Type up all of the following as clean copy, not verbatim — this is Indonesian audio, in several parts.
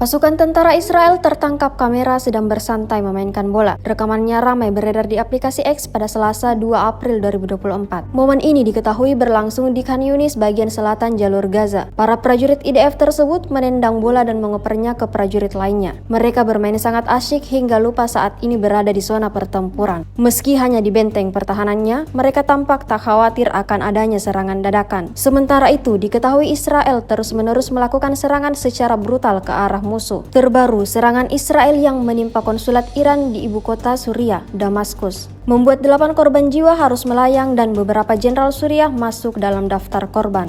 Pasukan tentara Israel tertangkap kamera sedang bersantai memainkan bola. Rekamannya ramai beredar di aplikasi X pada Selasa 2 April 2024. Momen ini diketahui berlangsung di Khan Yunis bagian selatan jalur Gaza. Para prajurit IDF tersebut menendang bola dan mengopernya ke prajurit lainnya. Mereka bermain sangat asyik hingga lupa saat ini berada di zona pertempuran. Meski hanya di benteng pertahanannya, mereka tampak tak khawatir akan adanya serangan dadakan. Sementara itu, diketahui Israel terus-menerus melakukan serangan secara brutal ke arah musuh. Terbaru, serangan Israel yang menimpa konsulat Iran di ibu kota Suriah, Damaskus, membuat 8 korban jiwa harus melayang dan beberapa jenderal Suriah masuk dalam daftar korban.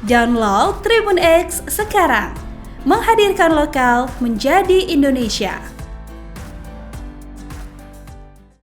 Download Tribun X sekarang, menghadirkan lokal menjadi Indonesia.